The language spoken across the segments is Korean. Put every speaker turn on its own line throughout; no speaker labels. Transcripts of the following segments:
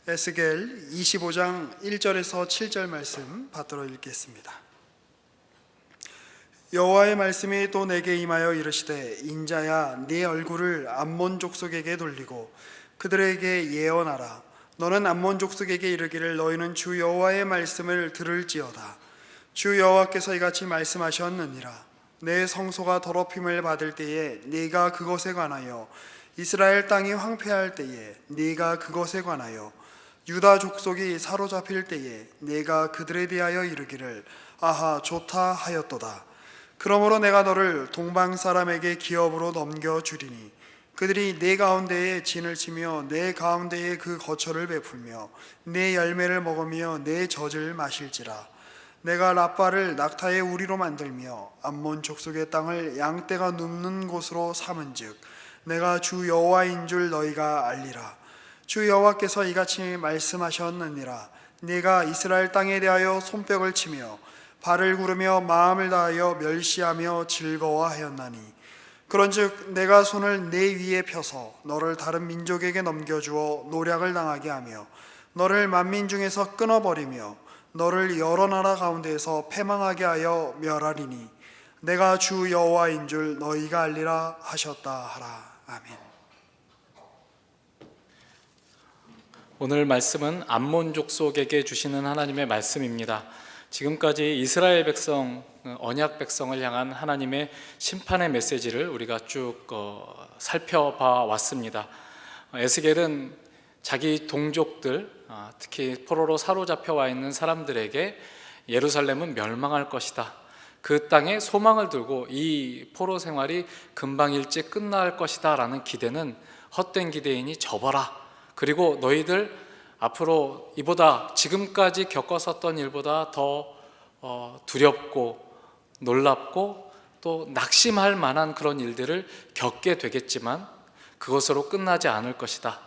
에스겔 25장 1절에서 7절 말씀 받들어 읽겠습니다. 여호와의 말씀이 또 내게 임하여 이르시되, 인자야, 네 얼굴을 암몬 족속에게 돌리고 그들에게 예언하라. 너는 암몬 족속에게 이르기를, 너희는 주 여호와의 말씀을 들을지어다. 주 여호와께서 이같이 말씀하셨느니라. 내 성소가 더럽힘을 받을 때에 네가 그것에 관하여, 이스라엘 땅이 황폐할 때에 네가 그것에 관하여, 유다 족속이 사로잡힐 때에 네가 그들에 대하여 이르기를, 아하, 좋다 하였도다. 그러므로 내가 너를 동방 사람에게 기업으로 넘겨주리니 그들이 내 가운데에 진을 치며 내 가운데에 그 거처를 베풀며 내 열매를 먹으며 내 젖을 마실지라. 내가 라빠를 낙타의 우리로 만들며 암몬 족속의 땅을 양떼가 눕는 곳으로 삼은즉 내가 주 여호와인 줄 너희가 알리라. 주 여호와께서 이같이 말씀하셨느니라. 네가 이스라엘 땅에 대하여 손뼉을 치며 발을 구르며 마음을 다하여 멸시하며 즐거워하였나니, 그런즉 내가 손을 내 위에 펴서 너를 다른 민족에게 넘겨주어 노략을 당하게 하며 너를 만민 중에서 끊어버리며 너를 여러 나라 가운데에서 패망하게 하여 멸하리니 내가 주 여호와인 줄 너희가 알리라 하셨다 하라. 아멘.
오늘 말씀은 암몬 족속에게 주시는 하나님의 말씀입니다. 지금까지 이스라엘 백성, 언약 백성을 향한 하나님의 심판의 메시지를 우리가 쭉 살펴봐 왔습니다. 에스겔은 자기 동족들, 특히 포로로 사로잡혀 와 있는 사람들에게 예루살렘은 멸망할 것이다, 그 땅에 소망을 두고 이 포로 생활이 금방 일찍 끝날 것이다 라는 기대는 헛된 기대이니 접어라. 그리고 너희들 앞으로 이보다, 지금까지 겪었었던 일보다 더 두렵고 놀랍고 또 낙심할 만한 그런 일들을 겪게 되겠지만 그것으로 끝나지 않을 것이다.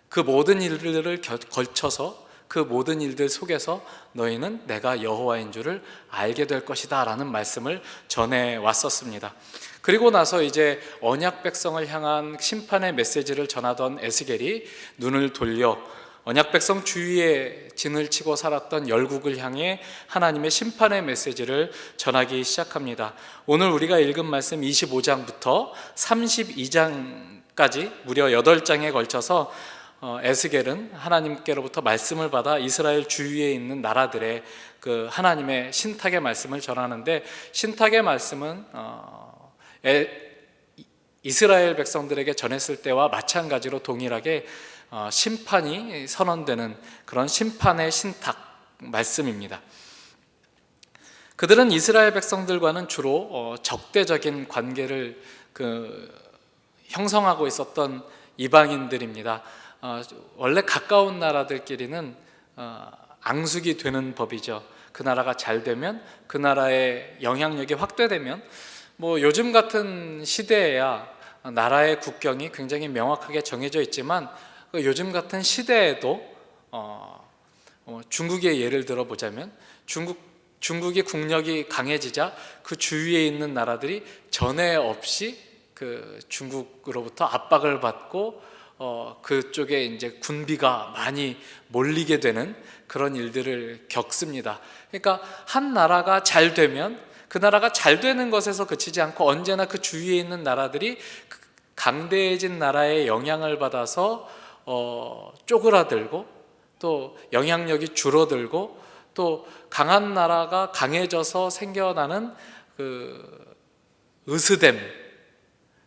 그 모든 일들을 걸쳐서, 그 모든 일들 속에서 너희는 내가 여호와인 줄을 알게 될 것이다 라는 말씀을 전해 왔었습니다. 그리고 나서 이제 언약 백성을 향한 심판의 메시지를 전하던 에스겔이 눈을 돌려 언약 백성 주위에 진을 치고 살았던 열국을 향해 하나님의 심판의 메시지를 전하기 시작합니다. 오늘 우리가 읽은 말씀 25장부터 32장까지 무려 8장에 걸쳐서 에스겔은 하나님께로부터 말씀을 받아 이스라엘 주위에 있는 나라들의 그 하나님의 신탁의 말씀을 전하는데, 신탁의 말씀은 이스라엘 백성들에게 전했을 때와 마찬가지로 동일하게 심판이 선언되는 그런 심판의 신탁 말씀입니다. 그들은 이스라엘 백성들과는 주로 적대적인 관계를 형성하고 있었던 이방인들입니다. 원래 가까운 나라들끼리는 앙숙이 되는 법이죠. 그 나라가 잘 되면, 그 나라의 영향력이 확대되면, 요즘 같은 시대에야 나라의 국경이 굉장히 명확하게 정해져 있지만 요즘 같은 시대에도 중국의 예를 들어보자면 중국이 국력이 강해지자 그 주위에 있는 나라들이 전에 없이 그 중국으로부터 압박을 받고 그쪽에 이제 군비가 많이 몰리게 되는 그런 일들을 겪습니다. 그러니까 한 나라가 잘 되면 그 나라가 잘 되는 것에서 그치지 않고 언제나 그 주위에 있는 나라들이 강대해진 나라의 영향을 받아서 쪼그라들고 또 영향력이 줄어들고 또 강한 나라가 강해져서 생겨나는 그 으스댐,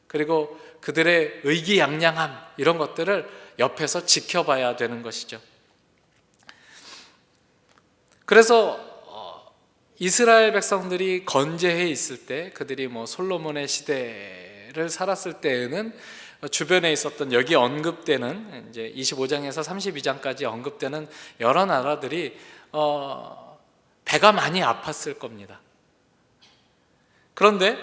그리고 그들의 의기양양함, 이런 것들을 옆에서 지켜봐야 되는 것이죠. 그래서 이스라엘 백성들이 건재해 있을 때, 그들이 솔로몬의 시대를 살았을 때에는 주변에 있었던, 여기 언급되는 이제 25장에서 32장까지 언급되는 여러 나라들이 배가 많이 아팠을 겁니다. 그런데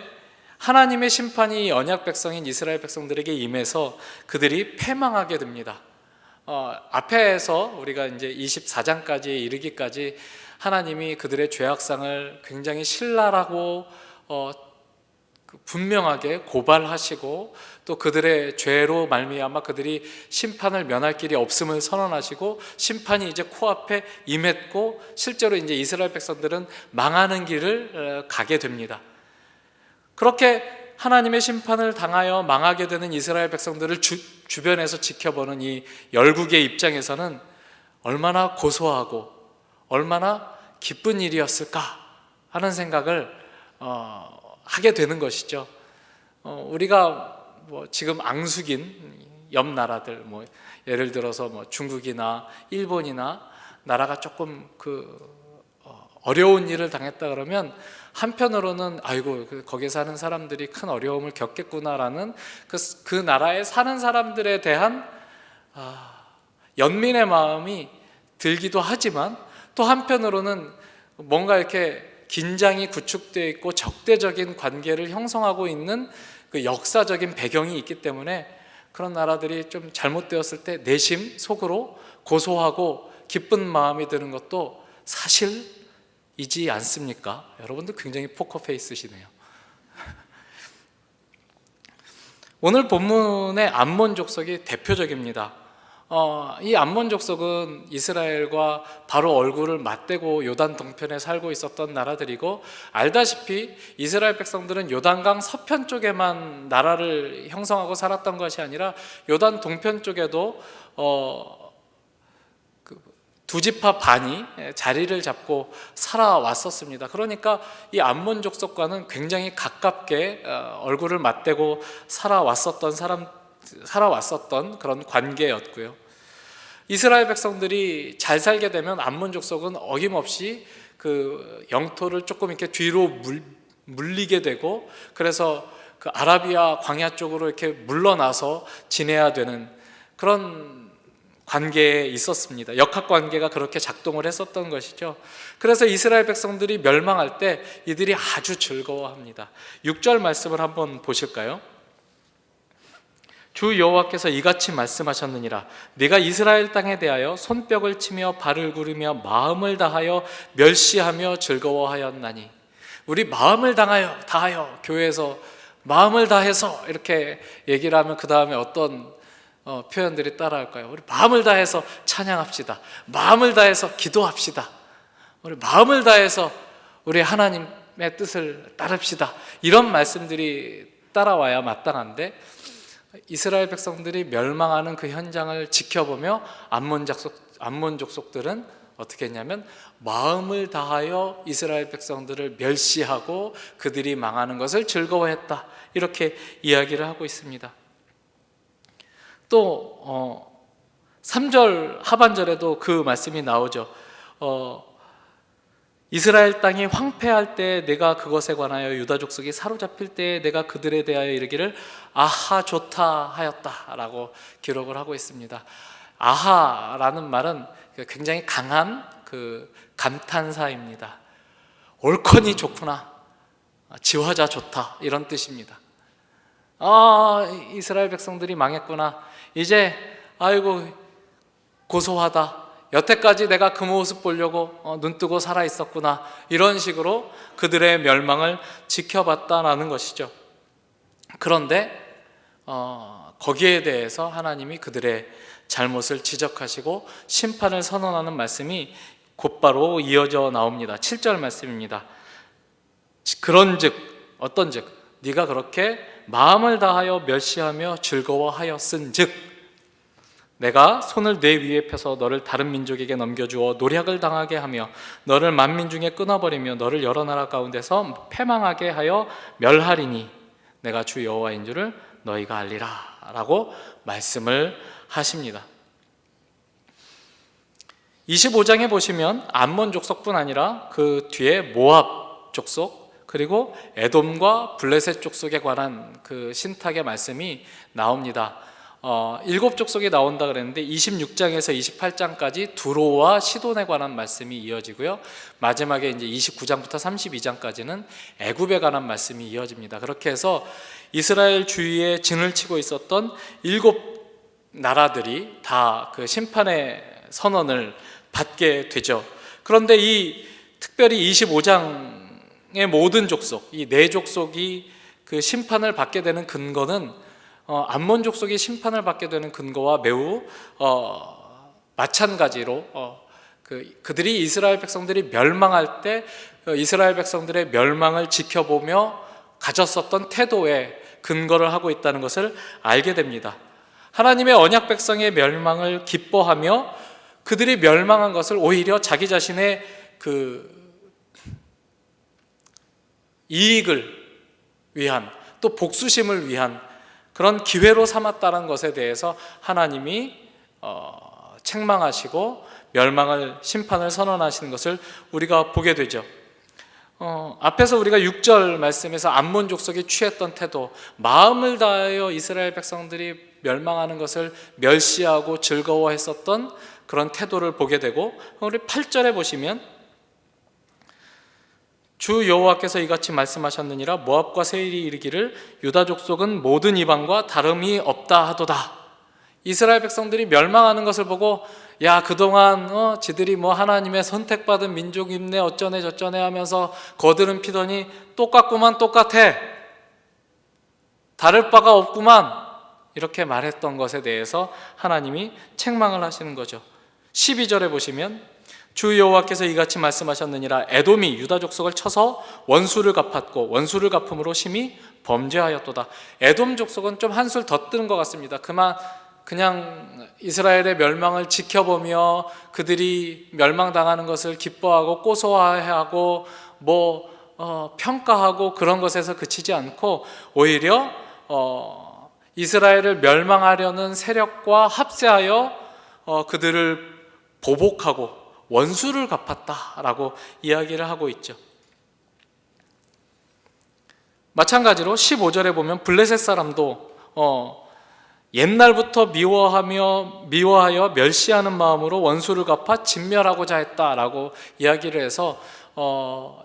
하나님의 심판이 언약 백성인 이스라엘 백성들에게 임해서 그들이 패망하게 됩니다. 앞에서 우리가 이제 24장까지 이르기까지 하나님이 그들의 죄악상을 굉장히 신랄하고 분명하게 고발하시고 또 그들의 죄로 말미암아 그들이 심판을 면할 길이 없음을 선언하시고 심판이 이제 코앞에 임했고 실제로 이제 이스라엘 백성들은 망하는 길을 가게 됩니다. 그렇게 하나님의 심판을 당하여 망하게 되는 이스라엘 백성들을 주변에서 지켜보는 이 열국의 입장에서는 얼마나 고소하고 얼마나 기쁜 일이었을까 하는 생각을 하게 되는 것이죠. 우리가 뭐 지금 앙숙인 옆 나라들, 뭐 예를 들어서 뭐 중국이나 일본이나 나라가 조금 어려운 일을 당했다 그러면 한편으로는 아이고 거기에 사는 사람들이 큰 어려움을 겪겠구나라는 그 나라에 사는 사람들에 대한 연민의 마음이 들기도 하지만 또 한편으로는 뭔가 이렇게 긴장이 구축되어 있고 적대적인 관계를 형성하고 있는 그 역사적인 배경이 있기 때문에 그런 나라들이 좀 잘못되었을 때 내심 속으로 고소하고 기쁜 마음이 드는 것도 사실이지 않습니까? 여러분들 굉장히 포커페이스시네요. 오늘 본문의 암몬 족속이 대표적입니다. 이 암몬 족속은 이스라엘과 바로 얼굴을 맞대고 요단 동편에 살고 있었던 나라들이고, 알다시피 이스라엘 백성들은 요단강 서편 쪽에만 나라를 형성하고 살았던 것이 아니라 요단 동편 쪽에도 두 지파 반이 자리를 잡고 살아왔었습니다. 그러니까 이 암몬 족속과는 굉장히 가깝게 얼굴을 맞대고 살아왔었던 그런 관계였고요. 이스라엘 백성들이 잘 살게 되면 암몬 족속은 어김없이 그 영토를 조금 이렇게 뒤로 물리게 되고, 그래서 그 아라비아 광야 쪽으로 이렇게 물러나서 지내야 되는 그런 관계에 있었습니다. 역학 관계가 그렇게 작동을 했었던 것이죠. 그래서 이스라엘 백성들이 멸망할 때 이들이 아주 즐거워합니다. 6절 말씀을 한번 보실까요? 주 여호와께서 이같이 말씀하셨느니라. 네가 이스라엘 땅에 대하여 손뼉을 치며 발을 구르며 마음을 다하여 멸시하며 즐거워하였나니. 우리 마음을 다하여 교회에서 마음을 다해서 이렇게 얘기를 하면 그 다음에 어떤 표현들이 따라할까요? 우리 마음을 다해서 찬양합시다. 마음을 다해서 기도합시다. 우리 마음을 다해서 우리 하나님의 뜻을 따릅시다. 이런 말씀들이 따라와야 마땅한데, 이스라엘 백성들이 멸망하는 그 현장을 지켜보며 암몬 족속들은 어떻게 했냐면 마음을 다하여 이스라엘 백성들을 멸시하고 그들이 망하는 것을 즐거워했다, 이렇게 이야기를 하고 있습니다. 또 3절 하반절에도 그 말씀이 나오죠. 이스라엘 땅이 황폐할 때 내가 그것에 관하여 유다 족속이 사로잡힐 때 내가 그들에 대하여 이르기를 아하 좋다 하였다라고 기록을 하고 있습니다. 아하라는 말은 굉장히 강한 그 감탄사입니다. 옳거니 좋구나, 지화자 좋다, 이런 뜻입니다. 이스라엘 백성들이 망했구나, 이제 아이고 고소하다, 여태까지 내가 그 모습 보려고 눈뜨고 살아 있었구나, 이런 식으로 그들의 멸망을 지켜봤다라는 것이죠. 그런데 거기에 대해서 하나님이 그들의 잘못을 지적하시고 심판을 선언하는 말씀이 곧바로 이어져 나옵니다. 7절 말씀입니다. 그런즉 어떤즉 네가 그렇게 마음을 다하여 멸시하며 즐거워하였은즉 내가 손을 내 위에 펴서 너를 다른 민족에게 넘겨주어 노략을 당하게 하며 너를 만민 중에 끊어버리며 너를 여러 나라 가운데서 패망하게 하여 멸하리니 내가 주 여호와인 줄을 너희가 알리라 라고 말씀을 하십니다. 25장에 보시면 암몬 족속뿐 아니라 그 뒤에 모압 족속, 그리고 에돔과 블레셋 족속에 관한 그 신탁의 말씀이 나옵니다. 7족속이 나온다 그랬는데 26장에서 28장까지 두로와 시돈에 관한 말씀이 이어지고요. 마지막에 이제 29장부터 32장까지는 애굽에 관한 말씀이 이어집니다. 그렇게 해서 이스라엘 주위에 진을 치고 있었던 7나라들이 다 그 심판의 선언을 받게 되죠. 그런데 이 특별히 25장의 모든 족속, 이 4족속이 그 심판을 받게 되는 근거는 암몬 족속이 심판을 받게 되는 근거와 매우 마찬가지로 그들이 이스라엘 백성들이 멸망할 때 이스라엘 백성들의 멸망을 지켜보며 가졌었던 태도에 근거를 하고 있다는 것을 알게 됩니다. 하나님의 언약 백성의 멸망을 기뻐하며 그들이 멸망한 것을 오히려 자기 자신의 그 이익을 위한 또 복수심을 위한 그런 기회로 삼았다는 것에 대해서 하나님이 책망하시고 멸망을 심판을 선언하시는 것을 우리가 보게 되죠. 앞에서 우리가 6절 말씀에서 암몬 족속이 취했던 태도, 마음을 다하여 이스라엘 백성들이 멸망하는 것을 멸시하고 즐거워했었던 그런 태도를 보게 되고, 우리 8절에 보시면 주 여호와께서 이같이 말씀하셨느니라 모압과 세일이 이르기를 유다 족속은 모든 이방과 다름이 없다 하도다. 이스라엘 백성들이 멸망하는 것을 보고 야 그동안 지들이 뭐 하나님의 선택받은 민족입네 어쩌네 저쩌네 하면서 거드름 피더니 똑같구만 똑같아 다를 바가 없구만 이렇게 말했던 것에 대해서 하나님이 책망을 하시는 거죠. 12절에 보시면 주 여호와께서 이같이 말씀하셨느니라 에돔이 유다 족속을 쳐서 원수를 갚았고 원수를 갚음으로 심히 범죄하였도다. 에돔 족속은 좀 한술 더 뜨는 것 같습니다. 그냥 이스라엘의 멸망을 지켜보며 그들이 멸망당하는 것을 기뻐하고 고소해하고 평가하고 그런 것에서 그치지 않고 오히려 이스라엘을 멸망하려는 세력과 합세하여 그들을 보복하고 원수를 갚았다라고 이야기를 하고 있죠. 마찬가지로 15절에 보면 블레셋 사람도 옛날부터 미워하여 멸시하는 마음으로 원수를 갚아 진멸하고자 했다라고 이야기를 해서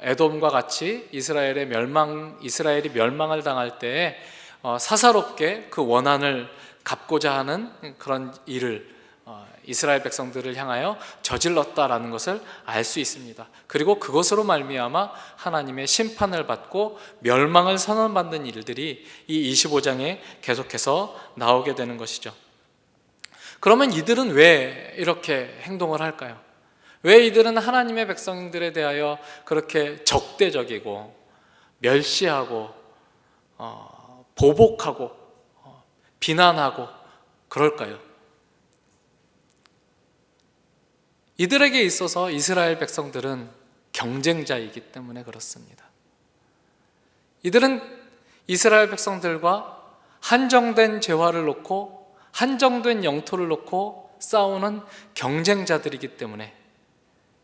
에돔과 같이 이스라엘이 멸망을 당할 때에 사사롭게 그 원한을 갚고자 하는 그런 일을 이스라엘 백성들을 향하여 저질렀다라는 것을 알 수 있습니다. 그리고 그것으로 말미암아 하나님의 심판을 받고 멸망을 선언받는 일들이 이 25장에 계속해서 나오게 되는 것이죠. 그러면 이들은 왜 이렇게 행동을 할까요? 왜 이들은 하나님의 백성들에 대하여 그렇게 적대적이고 멸시하고 보복하고 비난하고 그럴까요? 이들에게 있어서 이스라엘 백성들은 경쟁자이기 때문에 그렇습니다. 이들은 이스라엘 백성들과 한정된 재화를 놓고 한정된 영토를 놓고 싸우는 경쟁자들이기 때문에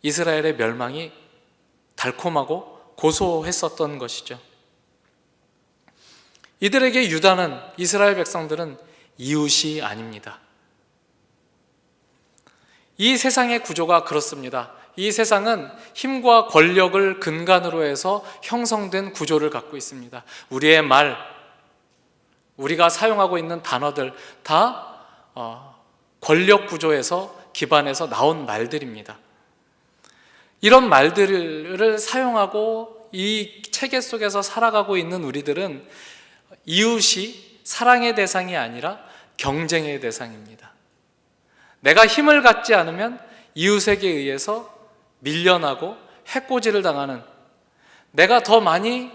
이스라엘의 멸망이 달콤하고 고소했었던 것이죠. 이들에게 유다는 이스라엘 백성들은 이웃이 아닙니다. 이 세상의 구조가 그렇습니다. 이 세상은 힘과 권력을 근간으로 해서 형성된 구조를 갖고 있습니다. 우리의 말, 우리가 사용하고 있는 단어들 다 권력 구조에서 기반해서 나온 말들입니다. 이런 말들을 사용하고 이 체계 속에서 살아가고 있는 우리들은 이웃이 사랑의 대상이 아니라 경쟁의 대상입니다. 내가 힘을 갖지 않으면 이웃에게 의해서 밀려나고 해코지를 당하는, 내가 더 많이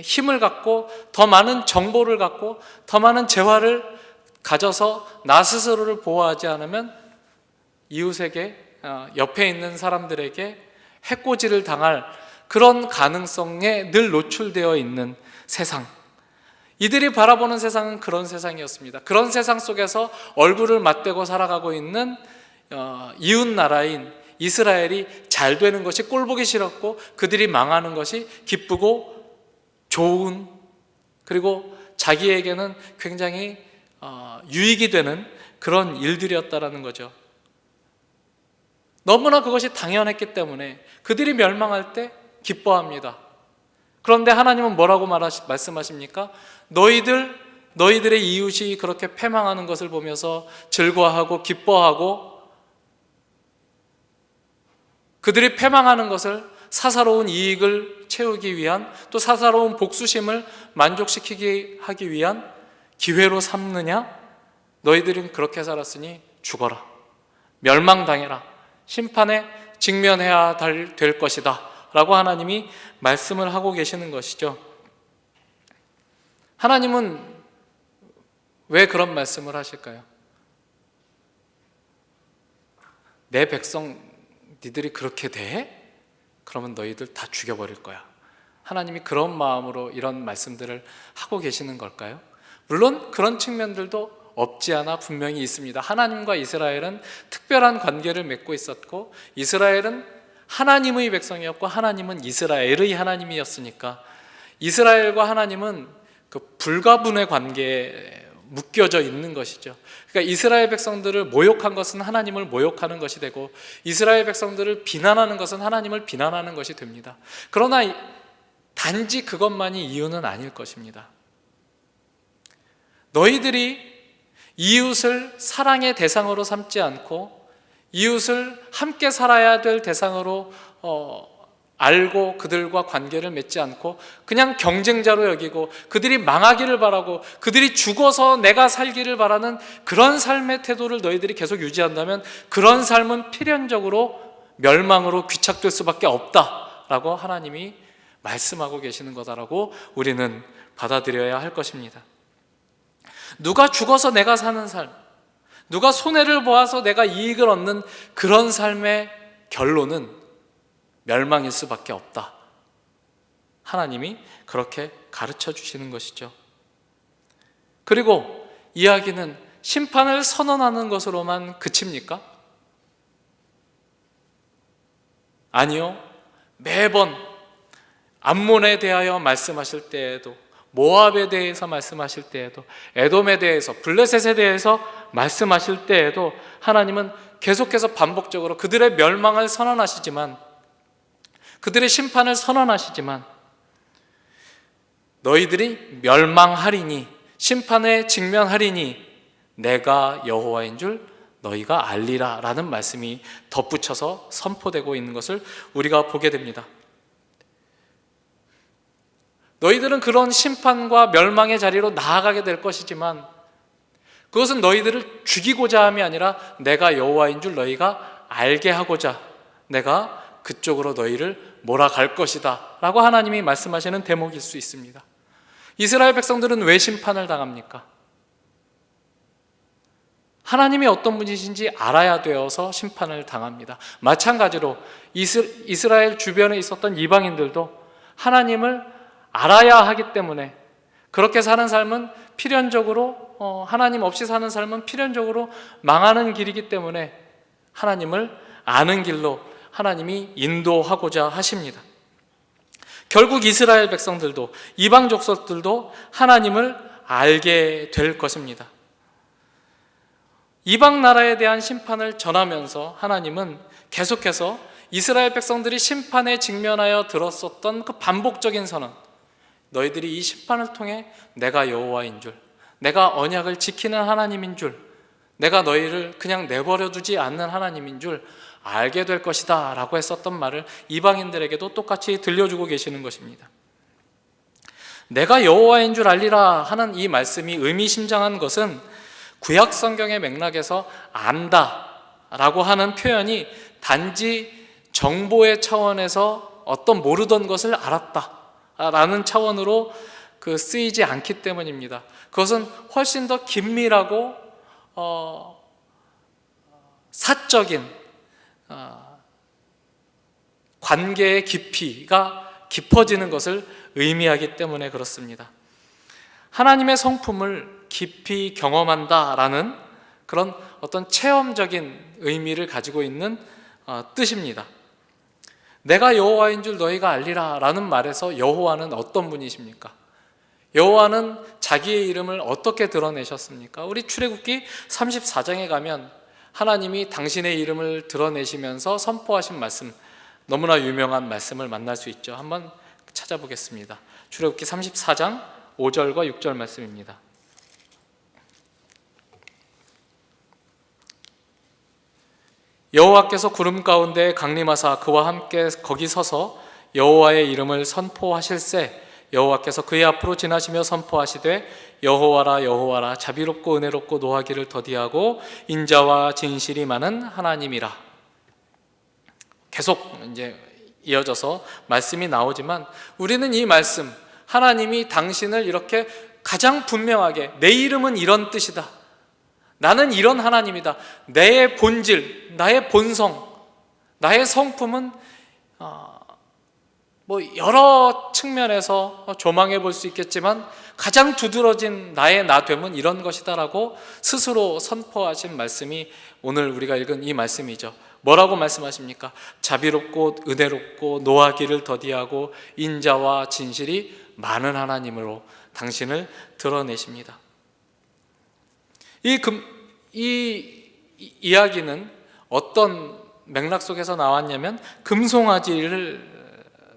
힘을 갖고 더 많은 정보를 갖고 더 많은 재화를 가져서 나 스스로를 보호하지 않으면 이웃에게 옆에 있는 사람들에게 해코지를 당할 그런 가능성에 늘 노출되어 있는 세상, 이들이 바라보는 세상은 그런 세상이었습니다. 그런 세상 속에서 얼굴을 맞대고 살아가고 있는 이웃 나라인 이스라엘이 잘 되는 것이 꼴보기 싫었고 그들이 망하는 것이 기쁘고 좋은, 그리고 자기에게는 굉장히 유익이 되는 그런 일들이었다라는 거죠. 너무나 그것이 당연했기 때문에 그들이 멸망할 때 기뻐합니다. 그런데 하나님은 뭐라고 말씀하십니까? 너희들의 이웃이 그렇게 패망하는 것을 보면서 즐거워하고 기뻐하고 그들이 패망하는 것을 사사로운 이익을 채우기 위한, 또 사사로운 복수심을 만족시키게 하기 위한 기회로 삼느냐? 너희들은 그렇게 살았으니 죽어라, 멸망당해라, 심판에 직면해야 될 것이다 라고 하나님이 말씀을 하고 계시는 것이죠. 하나님은 왜 그런 말씀을 하실까요? 내 백성 니들이 그렇게 대해? 그러면 너희들 다 죽여버릴 거야. 하나님이 그런 마음으로 이런 말씀들을 하고 계시는 걸까요? 물론 그런 측면들도 없지 않아 분명히 있습니다. 하나님과 이스라엘은 특별한 관계를 맺고 있었고, 이스라엘은 하나님의 백성이었고 하나님은 이스라엘의 하나님이었으니까 이스라엘과 하나님은 그 불가분의 관계에 묶여져 있는 것이죠. 그러니까 이스라엘 백성들을 모욕한 것은 하나님을 모욕하는 것이 되고, 이스라엘 백성들을 비난하는 것은 하나님을 비난하는 것이 됩니다. 그러나 단지 그것만이 이유는 아닐 것입니다. 너희들이 이웃을 사랑의 대상으로 삼지 않고 이웃을 함께 살아야 될 대상으로 알고 그들과 관계를 맺지 않고 그냥 경쟁자로 여기고 그들이 망하기를 바라고 그들이 죽어서 내가 살기를 바라는 그런 삶의 태도를 너희들이 계속 유지한다면 그런 삶은 필연적으로 멸망으로 귀착될 수밖에 없다라고 하나님이 말씀하고 계시는 거다라고 우리는 받아들여야 할 것입니다. 누가 죽어서 내가 사는 삶, 누가 손해를 보아서 내가 이익을 얻는 그런 삶의 결론은 멸망일 수밖에 없다. 하나님이 그렇게 가르쳐 주시는 것이죠. 그리고 이야기는 심판을 선언하는 것으로만 그칩니까? 아니요. 매번 암몬에 대하여 말씀하실 때에도, 모압에 대해서 말씀하실 때에도, 에돔에 대해서, 블레셋에 대해서 말씀하실 때에도 하나님은 계속해서 반복적으로 그들의 멸망을 선언하시지만, 그들의 심판을 선언하시지만, 너희들이 멸망하리니, 심판에 직면하리니 내가 여호와인 줄 너희가 알리라 라는 말씀이 덧붙여서 선포되고 있는 것을 우리가 보게 됩니다. 너희들은 그런 심판과 멸망의 자리로 나아가게 될 것이지만 그것은 너희들을 죽이고자 함이 아니라 내가 여호와인 줄 너희가 알게 하고자 내가 그쪽으로 너희를 몰아갈 것이다 라고 하나님이 말씀하시는 대목일 수 있습니다. 이스라엘 백성들은 왜 심판을 당합니까? 하나님이 어떤 분이신지 알아야 되어서 심판을 당합니다. 마찬가지로 이스라엘 주변에 있었던 이방인들도 하나님을 알아야 하기 때문에, 그렇게 사는 삶은 필연적으로 하나님 없이 사는 삶은 필연적으로 망하는 길이기 때문에 하나님을 아는 길로 하나님이 인도하고자 하십니다. 결국 이스라엘 백성들도, 이방 족속들도 하나님을 알게 될 것입니다. 이방 나라에 대한 심판을 전하면서 하나님은 계속해서 이스라엘 백성들이 심판에 직면하여 들었었던 그 반복적인 선언, 너희들이 이 심판을 통해 내가 여호와인 줄, 내가 언약을 지키는 하나님인 줄, 내가 너희를 그냥 내버려 두지 않는 하나님인 줄 알게 될 것이다 라고 했었던 말을 이방인들에게도 똑같이 들려주고 계시는 것입니다. 내가 여호와인 줄 알리라 하는 이 말씀이 의미심장한 것은 구약 성경의 맥락에서 안다 라고 하는 표현이 단지 정보의 차원에서 어떤 모르던 것을 알았다 라는 차원으로 쓰이지 않기 때문입니다. 그것은 훨씬 더 긴밀하고 사적인 관계의 깊이가 깊어지는 것을 의미하기 때문에 그렇습니다. 하나님의 성품을 깊이 경험한다라는 그런 어떤 체험적인 의미를 가지고 있는 뜻입니다. 내가 여호와인 줄 너희가 알리라 라는 말에서 여호와는 어떤 분이십니까? 여호와는 자기의 이름을 어떻게 드러내셨습니까? 우리 출애굽기 34장에 가면 하나님이 당신의 이름을 드러내시면서 선포하신 말씀, 너무나 유명한 말씀을 만날 수 있죠. 한번 찾아보겠습니다. 출애굽기 34장 5절과 6절 말씀입니다. 여호와께서 구름 가운데 강림하사 그와 함께 거기 서서 여호와의 이름을 선포하실세 여호와께서 그의 앞으로 지나시며 선포하시되 여호와라 여호와라 자비롭고 은혜롭고 노하기를 더디하고 인자와 진실이 많은 하나님이라. 계속 이제 이어져서 말씀이 나오지만 우리는 이 말씀, 하나님이 당신을 이렇게 가장 분명하게 내 이름은 이런 뜻이다, 나는 이런 하나님이다, 내 본질, 나의 본성, 나의 성품은 여러 측면에서 조망해 볼 수 있겠지만 가장 두드러진 나의 나됨은 이런 것이다라고 스스로 선포하신 말씀이 오늘 우리가 읽은 이 말씀이죠. 뭐라고 말씀하십니까? 자비롭고 은혜롭고 노하기를 더디하고 인자와 진실이 많은 하나님으로 당신을 드러내십니다. 이 이야기는 어떤 맥락 속에서 나왔냐면 금송아지를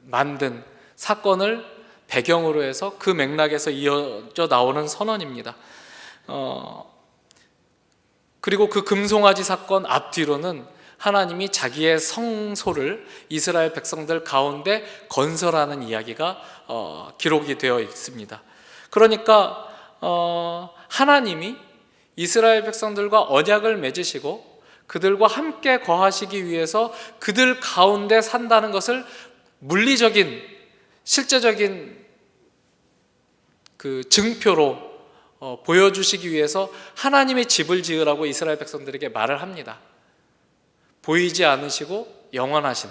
만든 사건을 배경으로 해서 그 맥락에서 이어져 나오는 선언입니다. 그리고 그 금송아지 사건 앞뒤로는 하나님이 자기의 성소를 이스라엘 백성들 가운데 건설하는 이야기가 기록이 되어 있습니다. 그러니까 하나님이 이스라엘 백성들과 언약을 맺으시고 그들과 함께 거하시기 위해서 그들 가운데 산다는 것을 물리적인 실제적인 그 증표로 보여주시기 위해서 하나님의 집을 지으라고 이스라엘 백성들에게 말을 합니다. 보이지 않으시고 영원하신,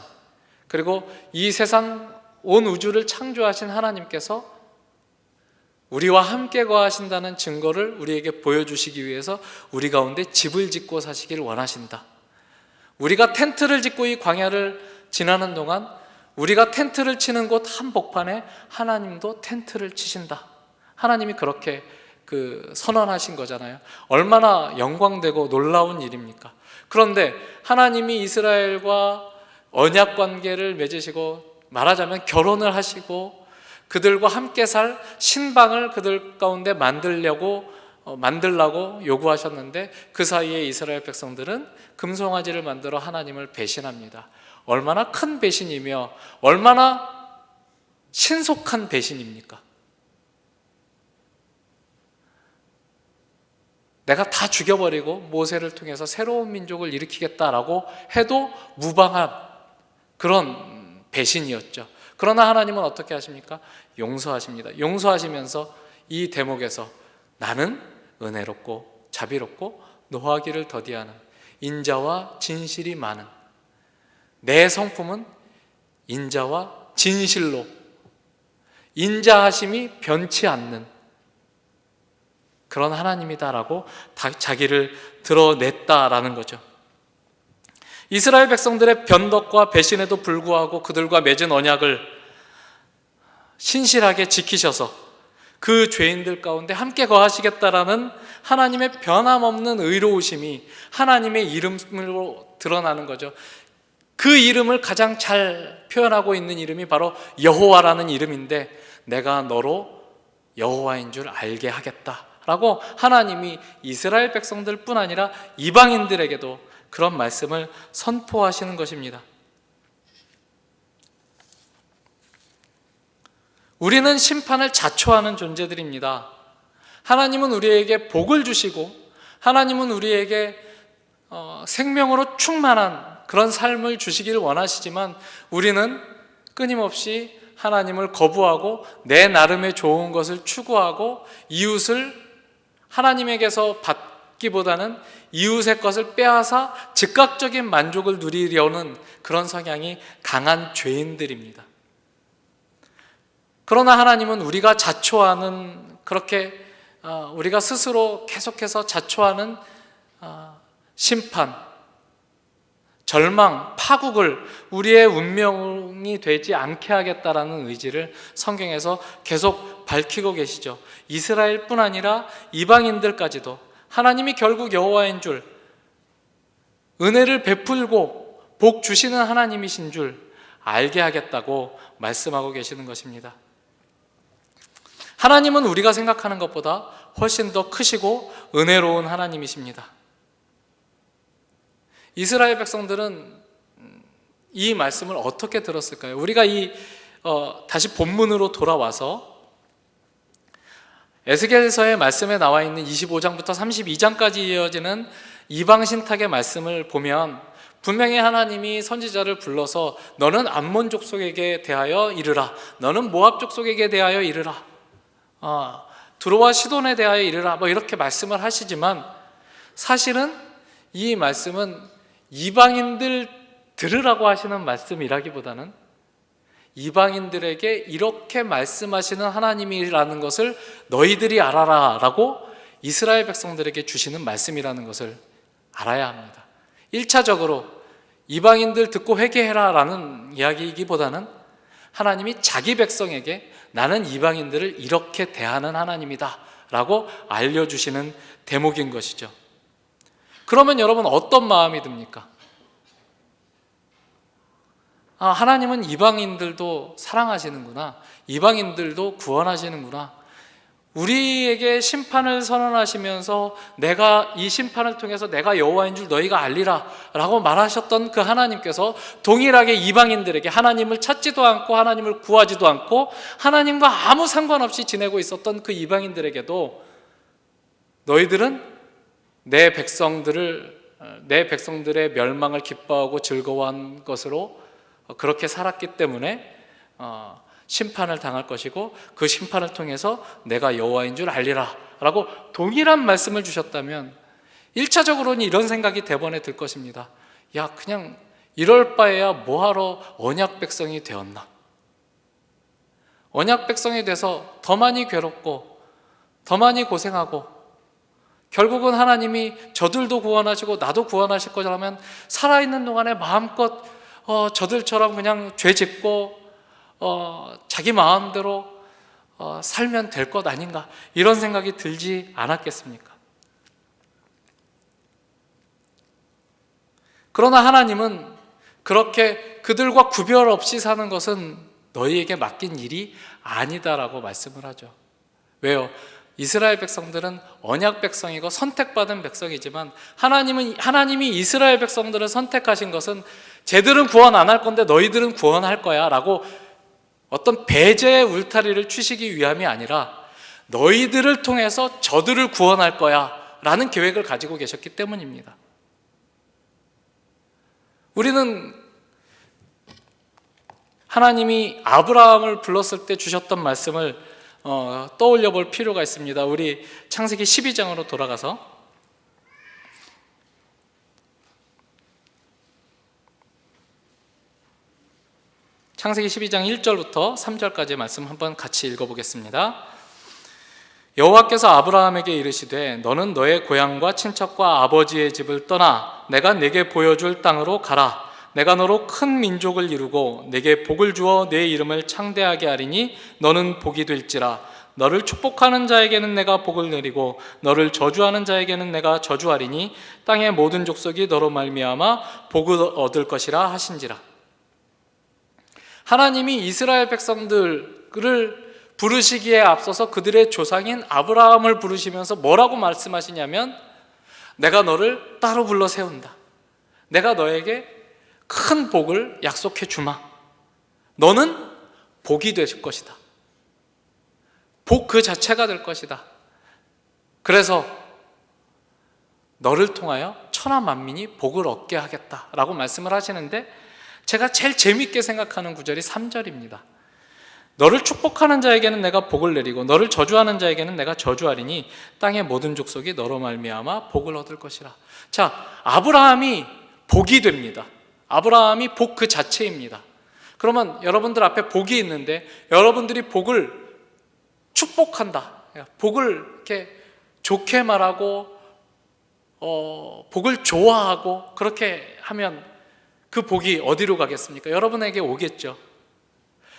그리고 이 세상 온 우주를 창조하신 하나님께서 우리와 함께 거하신다는 증거를 우리에게 보여주시기 위해서 우리 가운데 집을 짓고 사시기를 원하신다. 우리가 텐트를 짓고 이 광야를 지나는 동안 우리가 텐트를 치는 곳 한복판에 하나님도 텐트를 치신다. 하나님이 그렇게 선언하신 거잖아요. 얼마나 영광되고 놀라운 일입니까? 그런데 하나님이 이스라엘과 언약 관계를 맺으시고 말하자면 결혼을 하시고 그들과 함께 살 신방을 그들 가운데 만들라고 요구하셨는데 그 사이에 이스라엘 백성들은 금송아지를 만들어 하나님을 배신합니다. 얼마나 큰 배신이며 얼마나 신속한 배신입니까? 내가 다 죽여버리고 모세를 통해서 새로운 민족을 일으키겠다라고 해도 무방한 그런 배신이었죠. 그러나 하나님은 어떻게 하십니까? 용서하십니다. 용서하시면서 이 대목에서 나는 은혜롭고 자비롭고 노하기를 더디하는 인자와 진실이 많은, 내 성품은 인자와 진실로, 인자하심이 변치 않는 그런 하나님이다라고 자기를 드러냈다라는 거죠. 이스라엘 백성들의 변덕과 배신에도 불구하고 그들과 맺은 언약을 신실하게 지키셔서 그 죄인들 가운데 함께 거하시겠다라는 하나님의 변함없는 의로우심이 하나님의 이름으로 드러나는 거죠. 그 이름을 가장 잘 표현하고 있는 이름이 바로 여호와라는 이름인데, 내가 너로 여호와인 줄 알게 하겠다라고 하나님이 이스라엘 백성들뿐 아니라 이방인들에게도 그런 말씀을 선포하시는 것입니다. 우리는 심판을 자초하는 존재들입니다. 하나님은 우리에게 복을 주시고 하나님은 우리에게 생명으로 충만한 그런 삶을 주시기를 원하시지만 우리는 끊임없이 하나님을 거부하고 내 나름의 좋은 것을 추구하고 이웃을 하나님에게서 받기보다는 이웃의 것을 빼앗아 즉각적인 만족을 누리려는 그런 성향이 강한 죄인들입니다. 그러나 하나님은 우리가 자초하는, 그렇게 우리가 스스로 계속해서 자초하는 심판, 절망, 파국을 우리의 운명이 되지 않게 하겠다라는 의지를 성경에서 계속 밝히고 계시죠. 이스라엘뿐 아니라 이방인들까지도 하나님이 결국 여호와인 줄, 은혜를 베풀고 복 주시는 하나님이신 줄 알게 하겠다고 말씀하고 계시는 것입니다. 하나님은 우리가 생각하는 것보다 훨씬 더 크시고 은혜로운 하나님이십니다. 이스라엘 백성들은 이 말씀을 어떻게 들었을까요? 우리가 다시 본문으로 돌아와서 에스겔서의 말씀에 나와 있는 25장부터 32장까지 이어지는 이방 신탁의 말씀을 보면 분명히 하나님이 선지자를 불러서 너는 암몬 족속에게 대하여 이르라, 너는 모압 족속에게 대하여 이르라, 두로와 시돈에 대하여 이르라, 이렇게 말씀을 하시지만 사실은 이 말씀은 이방인들 들으라고 하시는 말씀이라기보다는 이방인들에게 이렇게 말씀하시는 하나님이라는 것을 너희들이 알아라 라고 이스라엘 백성들에게 주시는 말씀이라는 것을 알아야 합니다. 1차적으로 이방인들 듣고 회개해라 라는 이야기이기보다는 하나님이 자기 백성에게 나는 이방인들을 이렇게 대하는 하나님이다 라고 알려주시는 대목인 것이죠. 그러면 여러분 어떤 마음이 듭니까? 하나님은 이방인들도 사랑하시는구나, 이방인들도 구원하시는구나, 우리에게 심판을 선언하시면서 내가 이 심판을 통해서 내가 여호와인 줄 너희가 알리라 라고 말하셨던 그 하나님께서 동일하게 이방인들에게 하나님을 찾지도 않고 하나님을 구하지도 않고 하나님과 아무 상관없이 지내고 있었던 그 이방인들에게도 너희들은 내 백성들의 멸망을 기뻐하고 즐거워한 것으로 그렇게 살았기 때문에 심판을 당할 것이고 그 심판을 통해서 내가 여호와인 줄 알리라 라고 동일한 말씀을 주셨다면 1차적으로는 이런 생각이 대번에 들 것입니다. 야, 그냥 이럴 바에야 뭐하러 언약 백성이 되었나? 언약 백성이 돼서 더 많이 괴롭고 더 많이 고생하고 결국은 하나님이 저들도 구원하시고 나도 구원하실 거라면 살아있는 동안에 마음껏 저들처럼 그냥 죄 짓고 자기 마음대로 살면 될 것 아닌가, 이런 생각이 들지 않았겠습니까? 그러나 하나님은 그렇게 그들과 구별 없이 사는 것은 너희에게 맡긴 일이 아니다라고 말씀을 하죠. 왜요? 이스라엘 백성들은 언약 백성이고 선택받은 백성이지만 하나님이 이스라엘 백성들을 선택하신 것은 쟤들은 구원 안 할 건데 너희들은 구원할 거야 라고 어떤 배제의 울타리를 치시기 위함이 아니라 너희들을 통해서 저들을 구원할 거야 라는 계획을 가지고 계셨기 때문입니다. 우리는 하나님이 아브라함을 불렀을 때 주셨던 말씀을 떠올려 볼 필요가 있습니다. 우리 창세기 12장으로 돌아가서 창세기 12장 1절부터 3절까지 말씀 한번 같이 읽어보겠습니다. 여호와께서 아브라함에게 이르시되 너는 너의 고향과 친척과 아버지의 집을 떠나 내가 네게 보여줄 땅으로 가라. 내가 너로 큰 민족을 이루고 내게 복을 주어 내 이름을 창대하게 하리니 너는 복이 될지라. 너를 축복하는 자에게는 내가 복을 내리고 너를 저주하는 자에게는 내가 저주하리니 땅의 모든 족속이 너로 말미암아 복을 얻을 것이라 하신지라. 하나님이 이스라엘 백성들을 부르시기에 앞서서 그들의 조상인 아브라함을 부르시면서 뭐라고 말씀하시냐면 내가 너를 따로 불러 세운다. 내가 너에게 큰 복을 약속해 주마. 너는 복이 될 것이다. 복 그 자체가 될 것이다. 그래서 너를 통하여 천하 만민이 복을 얻게 하겠다라고 말씀을 하시는데 제가 제일 재밌게 생각하는 구절이 3절입니다. 너를 축복하는 자에게는 내가 복을 내리고 너를 저주하는 자에게는 내가 저주하리니 땅의 모든 족속이 너로 말미암아 복을 얻을 것이라. 자, 아브라함이 복이 됩니다. 아브라함이 복 그 자체입니다. 그러면 여러분들 앞에 복이 있는데 여러분들이 복을 축복한다, 복을 이렇게 좋게 말하고 복을 좋아하고 그렇게 하면 그 복이 어디로 가겠습니까? 여러분에게 오겠죠.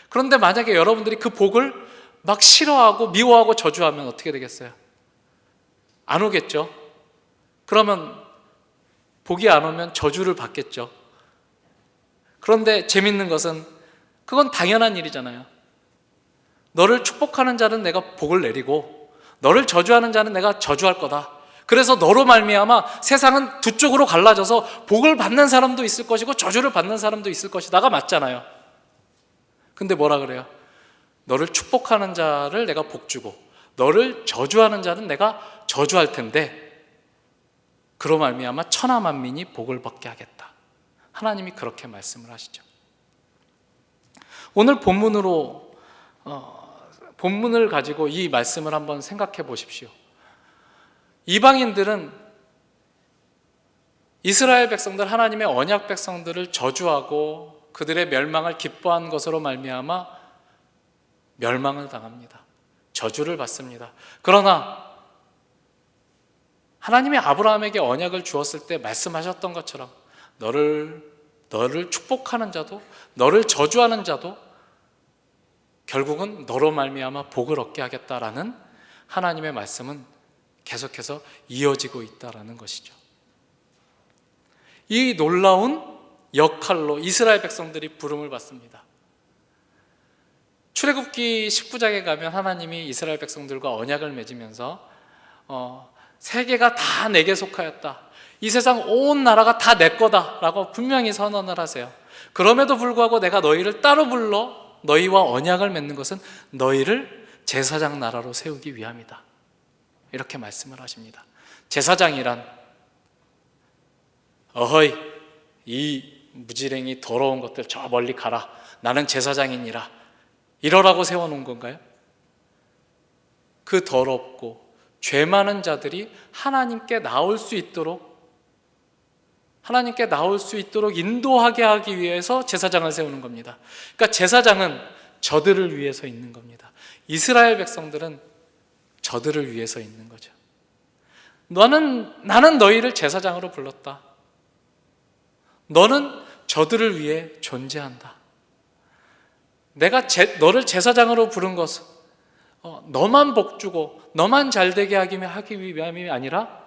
그런데 만약에 여러분들이 그 복을 막 싫어하고 미워하고 저주하면 어떻게 되겠어요? 안 오겠죠. 그러면 복이 안 오면 저주를 받겠죠. 그런데 재밌는 것은 그건 당연한 일이잖아요. 너를 축복하는 자는 내가 복을 내리고 너를 저주하는 자는 내가 저주할 거다. 그래서 너로 말미암아 세상은 두 쪽으로 갈라져서 복을 받는 사람도 있을 것이고 저주를 받는 사람도 있을 것이다가 맞잖아요. 근데 뭐라 그래요? 너를 축복하는 자를 내가 복 주고 너를 저주하는 자는 내가 저주할 텐데 그로 말미암아 천하 만민이 복을 받게 하겠다. 하나님이 그렇게 말씀을 하시죠. 오늘 본문을 가지고 이 말씀을 한번 생각해 보십시오. 이방인들은 이스라엘 백성들, 하나님의 언약 백성들을 저주하고 그들의 멸망을 기뻐한 것으로 말미암아 멸망을 당합니다. 저주를 받습니다. 그러나 하나님이 아브라함에게 언약을 주었을 때 말씀하셨던 것처럼 너를 축복하는 자도 너를 저주하는 자도 결국은 너로 말미암아 복을 얻게 하겠다라는 하나님의 말씀은 계속해서 이어지고 있다라는 것이죠. 이 놀라운 역할로 이스라엘 백성들이 부름을 받습니다. 출애굽기 19장에 가면 하나님이 이스라엘 백성들과 언약을 맺으면서 세계가 다 내게 속하였다. 이 세상 온 나라가 다 내 거다라고 분명히 선언을 하세요. 그럼에도 불구하고 내가 너희를 따로 불러 너희와 언약을 맺는 것은 너희를 제사장 나라로 세우기 위함이다. 이렇게 말씀을 하십니다. 제사장이란 어허이 이 무지랭이 더러운 것들 저 멀리 가라. 나는 제사장이니라. 이러라고 세워놓은 건가요? 그 더럽고 죄 많은 자들이 하나님께 나올 수 있도록 인도하게 하기 위해서 제사장을 세우는 겁니다. 그러니까 제사장은 저들을 위해서 있는 겁니다. 이스라엘 백성들은 저들을 위해서 있는 거죠. 나는 너희를 제사장으로 불렀다. 너는 저들을 위해 존재한다. 내가 너를 제사장으로 부른 것은 너만 복주고 너만 잘되게 하기 위함이 아니라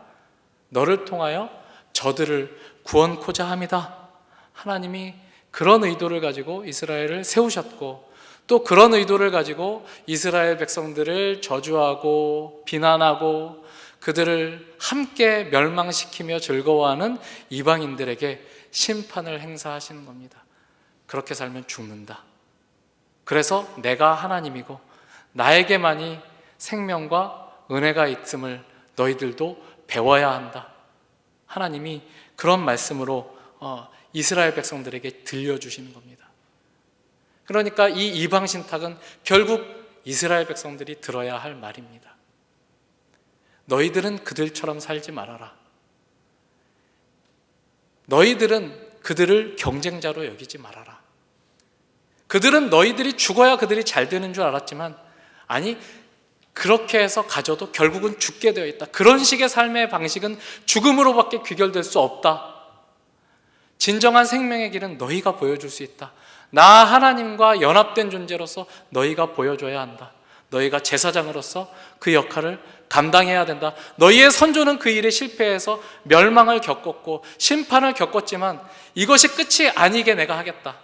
너를 통하여 저들을 구원코자 함이다. 하나님이 그런 의도를 가지고 이스라엘을 세우셨고 또 그런 의도를 가지고 이스라엘 백성들을 저주하고 비난하고 그들을 함께 멸망시키며 즐거워하는 이방인들에게 심판을 행사하시는 겁니다. 그렇게 살면 죽는다. 그래서 내가 하나님이고 나에게만이 생명과 은혜가 있음을 너희들도 배워야 한다. 하나님이 그런 말씀으로 이스라엘 백성들에게 들려주시는 겁니다. 그러니까 이 이방 신탁은 결국 이스라엘 백성들이 들어야 할 말입니다. 너희들은 그들처럼 살지 말아라. 너희들은 그들을 경쟁자로 여기지 말아라. 그들은 너희들이 죽어야 그들이 잘 되는 줄 알았지만 아니 그렇게 해서 가져도 결국은 죽게 되어 있다. 그런 식의 삶의 방식은 죽음으로밖에 귀결될 수 없다. 진정한 생명의 길은 너희가 보여줄 수 있다. 나 하나님과 연합된 존재로서 너희가 보여줘야 한다. 너희가 제사장으로서 그 역할을 감당해야 된다. 너희의 선조는 그 일에 실패해서 멸망을 겪었고 심판을 겪었지만 이것이 끝이 아니게 내가 하겠다.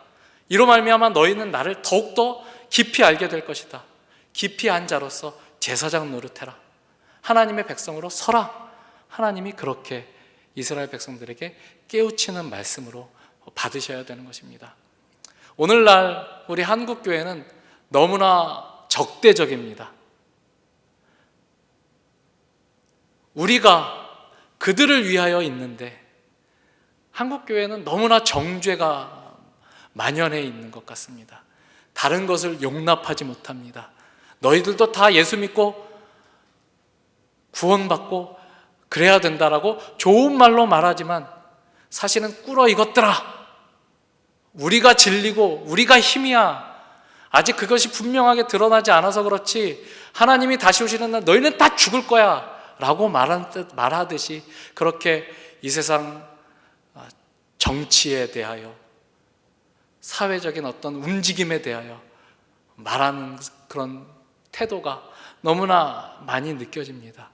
이로 말미암아 너희는 나를 더욱더 깊이 알게 될 것이다. 깊이 안 자로서 제사장 노릇해라. 하나님의 백성으로 서라. 하나님이 그렇게 이스라엘 백성들에게 깨우치는 말씀으로 받으셔야 되는 것입니다. 오늘날 우리 한국교회는 너무나 적대적입니다. 우리가 그들을 위하여 있는데 한국교회는 너무나 정죄가 만연해 있는 것 같습니다. 다른 것을 용납하지 못합니다. 너희들도 다 예수 믿고 구원받고 그래야 된다라고 좋은 말로 말하지만 사실은 꿇어 이것들아. 우리가 진리고 우리가 힘이야. 아직 그것이 분명하게 드러나지 않아서 그렇지 하나님이 다시 오시는 날 너희는 다 죽을 거야 라고 말하듯이 그렇게 이 세상 정치에 대하여 사회적인 어떤 움직임에 대하여 말하는 그런 태도가 너무나 많이 느껴집니다.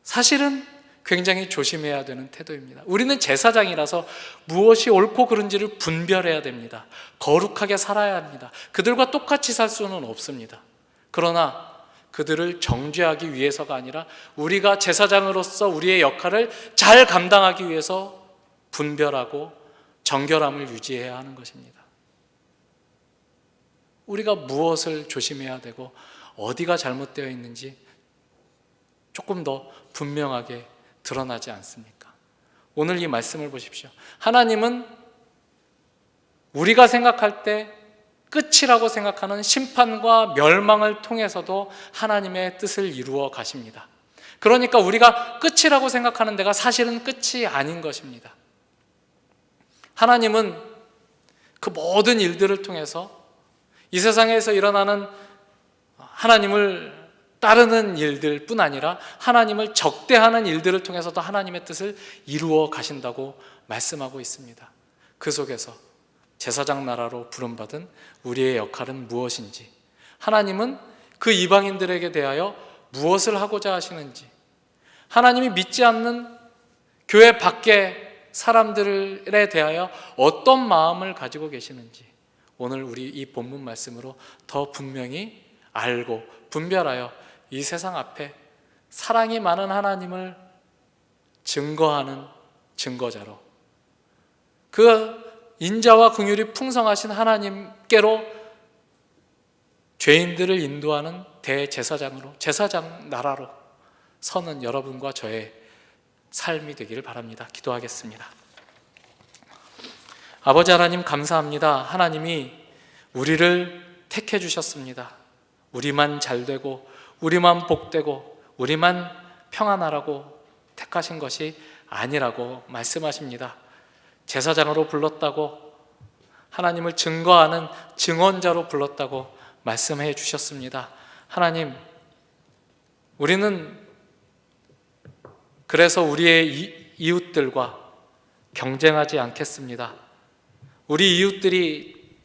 사실은 굉장히 조심해야 되는 태도입니다. 우리는 제사장이라서 무엇이 옳고 그른지를 분별해야 됩니다. 거룩하게 살아야 합니다. 그들과 똑같이 살 수는 없습니다. 그러나 그들을 정죄하기 위해서가 아니라 우리가 제사장으로서 우리의 역할을 잘 감당하기 위해서 분별하고 정결함을 유지해야 하는 것입니다. 우리가 무엇을 조심해야 되고 어디가 잘못되어 있는지 조금 더 분명하게 드러나지 않습니까? 오늘 이 말씀을 보십시오. 하나님은 우리가 생각할 때 끝이라고 생각하는 심판과 멸망을 통해서도 하나님의 뜻을 이루어 가십니다. 그러니까 우리가 끝이라고 생각하는 데가 사실은 끝이 아닌 것입니다. 하나님은 그 모든 일들을 통해서 이 세상에서 일어나는 하나님을 따르는 일들 뿐 아니라 하나님을 적대하는 일들을 통해서도 하나님의 뜻을 이루어 가신다고 말씀하고 있습니다. 그 속에서 제사장 나라로 부름받은 우리의 역할은 무엇인지, 하나님은 그 이방인들에게 대하여 무엇을 하고자 하시는지, 하나님이 믿지 않는 교회 밖의 사람들에 대하여 어떤 마음을 가지고 계시는지 오늘 우리 이 본문 말씀으로 더 분명히 알고 분별하여 이 세상 앞에 사랑이 많은 하나님을 증거하는 증거자로, 그 인자와 긍휼이 풍성하신 하나님께로 죄인들을 인도하는 대제사장으로, 제사장 나라로 서는 여러분과 저의 삶이 되기를 바랍니다. 기도하겠습니다. 아버지 하나님, 감사합니다. 하나님이 우리를 택해 주셨습니다. 우리만 잘되고 우리만 복되고 우리만 평안하라고 택하신 것이 아니라고 말씀하십니다. 제사장으로 불렀다고, 하나님을 증거하는 증언자로 불렀다고 말씀해 주셨습니다. 하나님, 우리는 그래서 우리의 이웃들과 경쟁하지 않겠습니다. 우리 이웃들이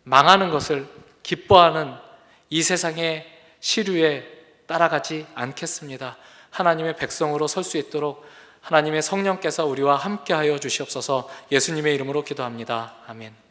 망하는 것을 기뻐하는 이 세상의 시류에 따라가지 않겠습니다. 하나님의 백성으로 설 수 있도록 하나님의 성령께서 우리와 함께하여 주시옵소서. 예수님의 이름으로 기도합니다. 아멘.